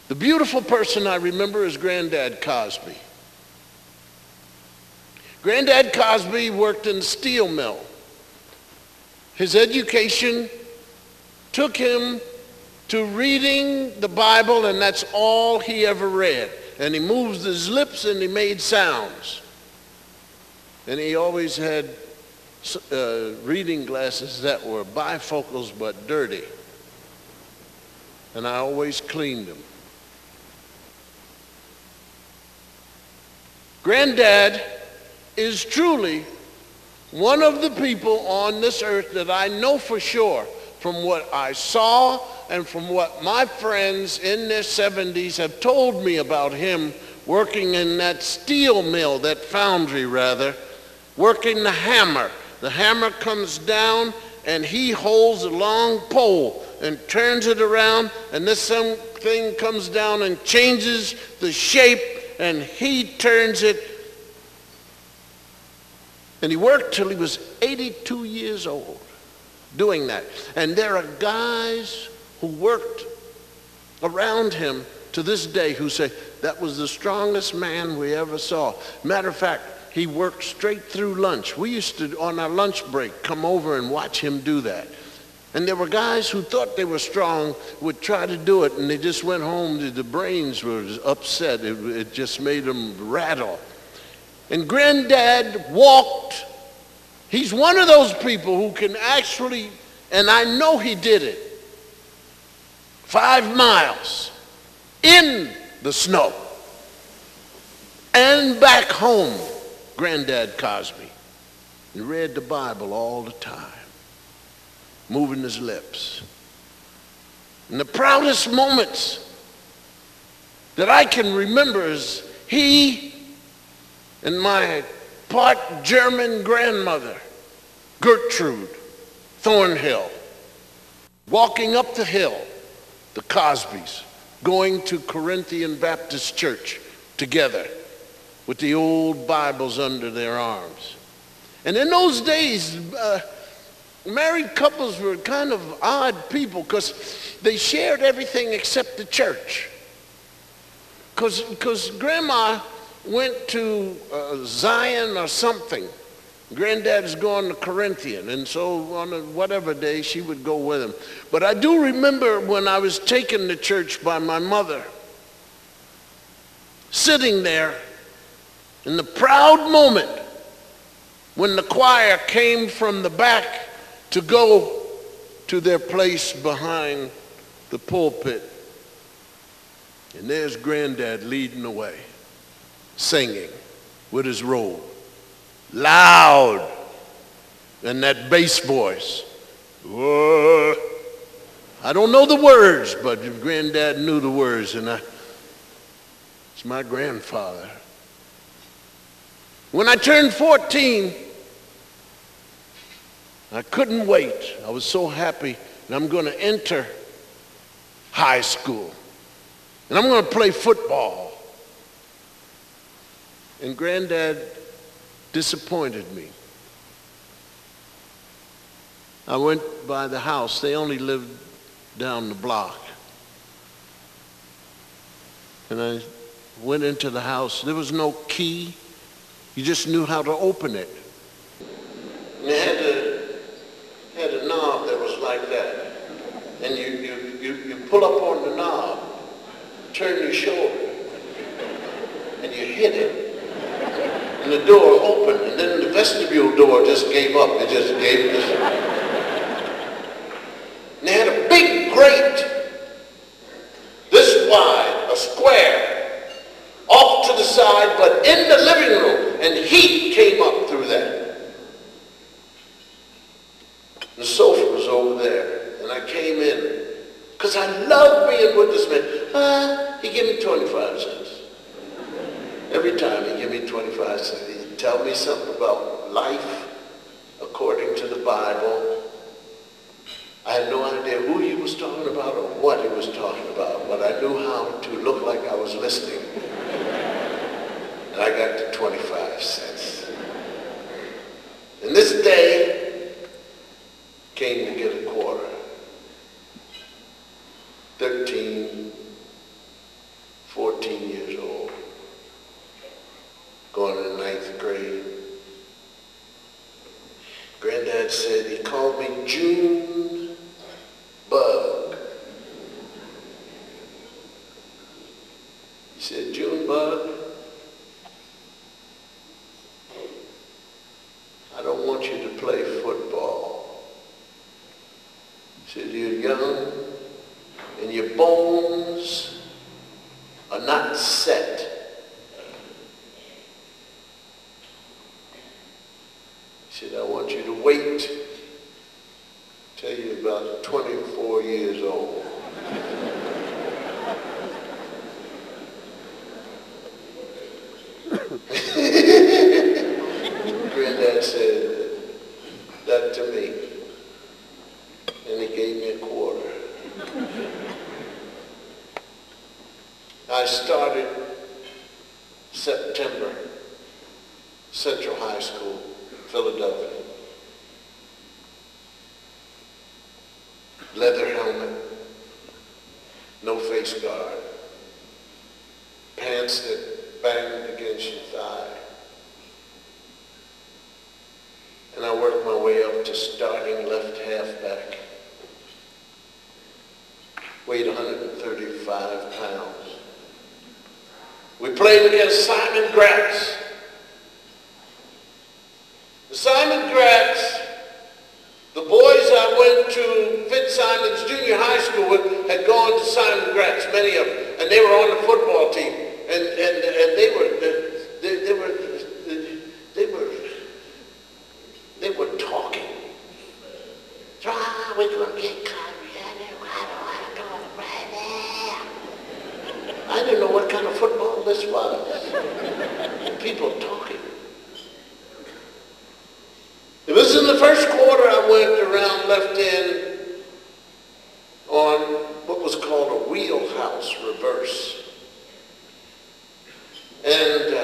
The beautiful person I remember is Granddad Cosby. Granddad Cosby worked in a steel mill. His education took him to reading the Bible, and that's all he ever read. And he moved his lips and he made sounds. And he always had reading glasses that were bifocals but dirty. And I always cleaned them. Granddad is truly one of the people on this earth that I know for sure from what I saw and from what my friends in their 70s have told me about him working in that steel mill, that foundry rather, working the hammer. The hammer comes down and he holds a long pole and turns it around, and this thing comes down and changes the shape, and he turns it. And he worked till he was 82 years old doing that. And there are guys who worked around him to this day who say, that was the strongest man we ever saw. Matter of fact, he worked straight through lunch. We used to, on our lunch break, come over and watch him do that. And there were guys who thought they were strong, would try to do it, and they just went home, the brains were upset. It just made them rattle. And Granddad walked. He's one of those people who can actually, and I know he did it, 5 miles in the snow and back home, Granddad Cosby. He read the Bible all the time, moving his lips. And the proudest moments that I can remember is he and my part German grandmother, Gertrude Thornhill, walking up the hill, the Cosbys, going to Corinthian Baptist Church together with the old Bibles under their arms. And in those days, married couples were kind of odd people because they shared everything except the church. Because Grandma went to Zion or something. Granddad is going to Corinthian, and so on a whatever day she would go with him. But I do remember when I was taken to church by my mother, sitting there in the proud moment when the choir came from the back to go to their place behind the pulpit. And there's Granddad leading the way, singing with his robe, loud, and that bass voice. Whoa. I don't know the words, but Granddad knew the words, and it's my grandfather. When I turned 14, I couldn't wait. I was so happy that I'm going to enter high school, and I'm going to play football. And Granddad disappointed me. I went by the house. They only lived down the block. And I went into the house. There was no key. You just knew how to open it. And it had a knob that was like that. And you pull up on the knob, turn your shoulder, and you hit it. And the door opened, and then the vestibule door just gave up. It just gave this. And they had a big grate, this wide, a square, off to the side, but in the living room, and heat came up through that. The sofa was over there, and I came in, because I loved being with this man. He gave me 25 cents. Every time he gave me 25 cents, he'd tell me something about life according to the Bible. I had no idea who he was talking about or what he was talking about, but I knew how to look like I was listening. And I got the 25 cents. And this day came to get a quarter. 13, June Bug. He said, June Bug, I don't want you to play football. He said, you're young and your bones are not set. He said, I want you to wait till you're about 24 years old. Granddad said that to me, and he gave me a quarter. I started September, Central High School, Philadelphia. Leather helmet, no face guard, pants that banged against your thigh. And I worked my way up to starting left halfback. Weighed 135 pounds. We played against Simon Gratz. Simon Gratz, the boys I went to Fitzsimon's Junior High School with had gone to Simon Gratz, many of them, and they were on the football team, and they were talking. We're gonna get Cosby. I didn't know what kind of football this was. People talking. It was in the first quarter I went around left end on what was called a wheelhouse reverse. And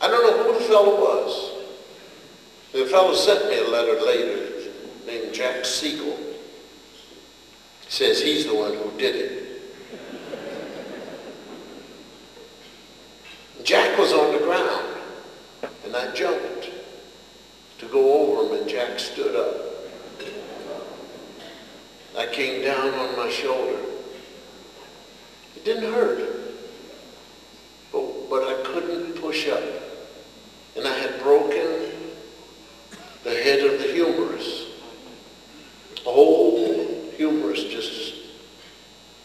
I don't know who the fellow was. The fellow sent me a letter later named Jack Siegel. He says he's the one who did it. Jack was on the ground, and I jumped to go over him, and Jack stood up. I came down on my shoulder. It didn't hurt, but I couldn't push up. And I had broken the head of the humerus. The whole humerus just...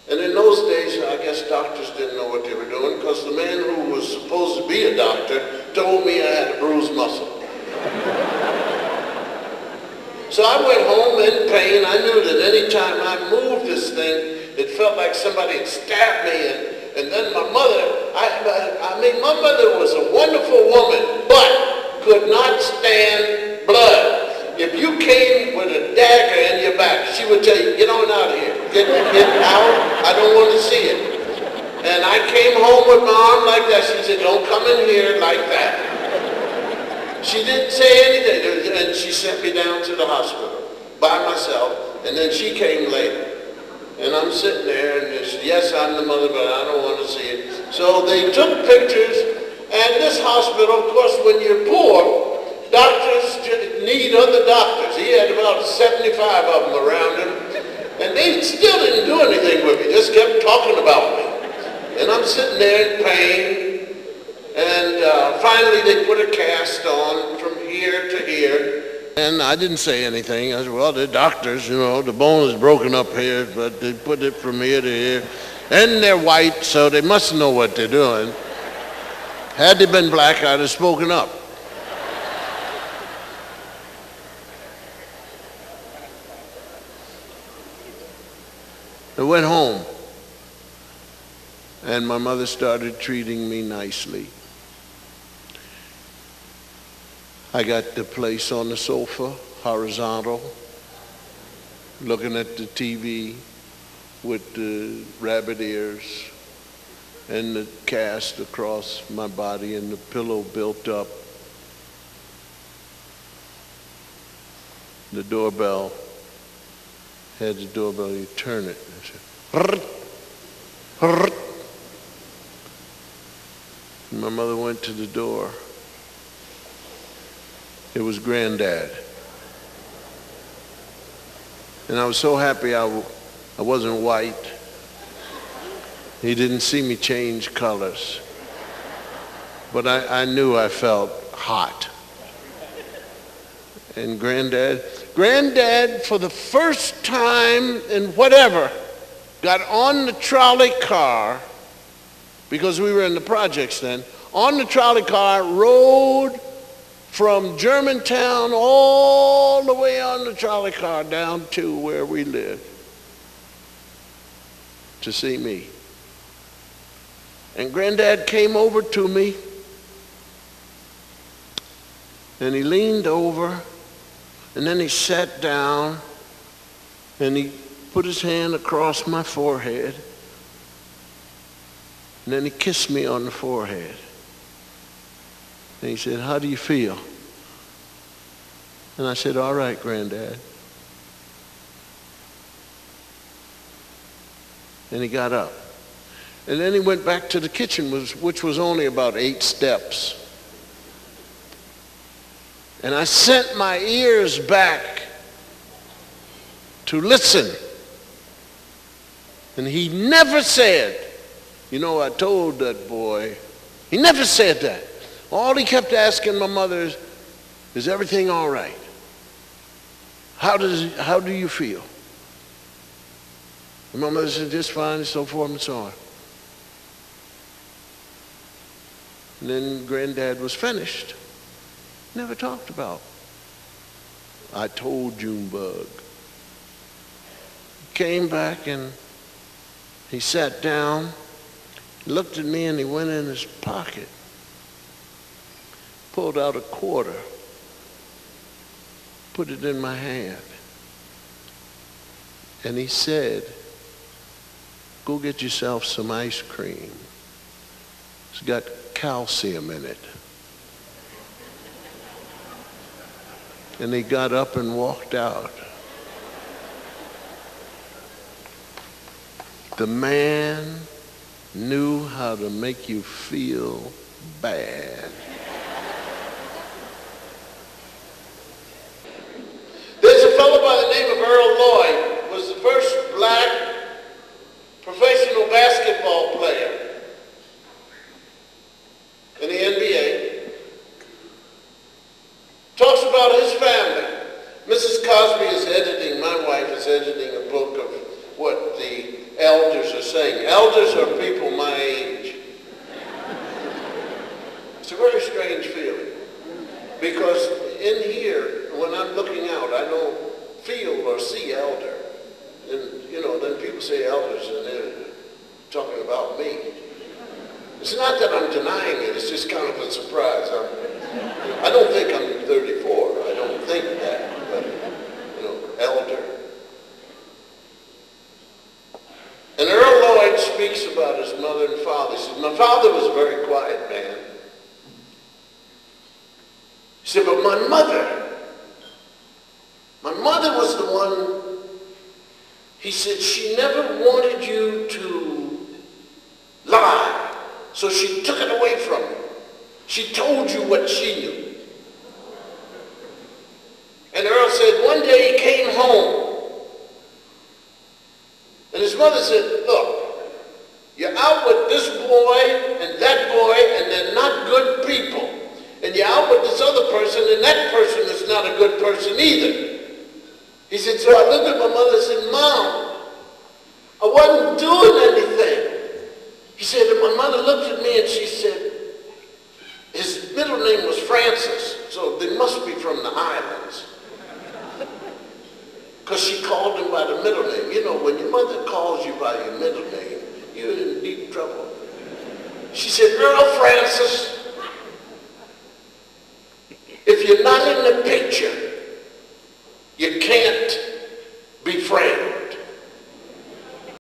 And in those days, I guess doctors didn't know what they were doing, because the man who was supposed to be a doctor told me I had a bruised muscle. So I went home in pain. I knew that any time I moved this thing, it felt like somebody had stabbed me. And then my mother, my mother was a wonderful woman, but could not stand blood. If you came with a dagger in your back, she would tell you, get on out of here. Get out. I don't want to see it. And I came home with my arm like that. She said, don't come in here like that. She didn't say anything, and she sent me down to the hospital by myself, and then she came later. And I'm sitting there, and she, yes, I'm the mother, but I don't want to see it. So they took pictures, and this hospital, of course, when you're poor, doctors need other doctors. He had about 75 of them around him, and they still didn't do anything with me, just kept talking about me. And I'm sitting there in pain. And finally they put a cast on from here to here. And I didn't say anything. I said, well, they're doctors, you know, the bone is broken up here, but they put it from here to here. And they're white, so they must know what they're doing. Had they been black, I'd have spoken up. I went home, and my mother started treating me nicely. I got the place on the sofa, horizontal, looking at the TV with the rabbit ears and the cast across my body and the pillow built up. The doorbell, had the doorbell, you turn it. I said, "Rrrt, rrrt." And my mother went to the door. It was Granddad. And I was so happy I wasn't white. He didn't see me change colors. But I knew I felt hot. And Granddad, for the first time in whatever, got on the trolley car, because we were in the projects then, on the trolley car, rode from Germantown all the way on the trolley car down to where we lived to see me. And Granddad came over to me, and he leaned over, and then he sat down, and he put his hand across my forehead, and then he kissed me on the forehead. And he said, "How do you feel?" And I said, "All right, Granddad." And he got up. And then he went back to the kitchen, which was only about 8 steps. And I sent my ears back to listen. And he never said, "You know, I told that boy." He never said that. All he kept asking my mother is everything all right? How do you feel? And my mother said, "Just fine," and so forth and so on. And then Granddad was finished. Never talked about. "I told Junebug." Came back and he sat down, looked at me, and he went in his pocket, pulled out a quarter, put it in my hand, and he said, "Go get yourself some ice cream. It's got calcium in it." And he got up and walked out. The man knew how to make you feel bad. There's a fellow by the name of Earl Lloyd, was the first black professional basketball player in the NBA. Talks about his family. Mrs. Cosby is editing, my wife is editing a book of what the elders are saying. Elders are people my age. It's a very strange feeling, because in here, when I'm looking out, I don't feel or see elder. And, you know, then people say elders and they're talking about me. It's not that I'm denying it, it's just kind of a surprise. I don't think I'm 34, I don't think that, but, you know, elder. And Earl Lloyd speaks about his mother and father. He says, "My father was a very quiet man." He said, "But my mother was the one," he said, "she never wanted you to lie, so she took it away from you. She told you what she knew." And Earl said one day he came home, and his mother said, "Look, you're out with this boy and that boy, and they're not good people. And you're out with this other person, and that person is not a good person either." He said, so I looked at my mother and said, "Mom, I wasn't doing anything." He said, and my mother looked at me and she said, his middle name was Francis, so they must be from the islands. Because she called him by the middle name. You know, when your mother calls you by your middle name, you're in deep trouble. She said, "Earl Francis, if you're not in the picture,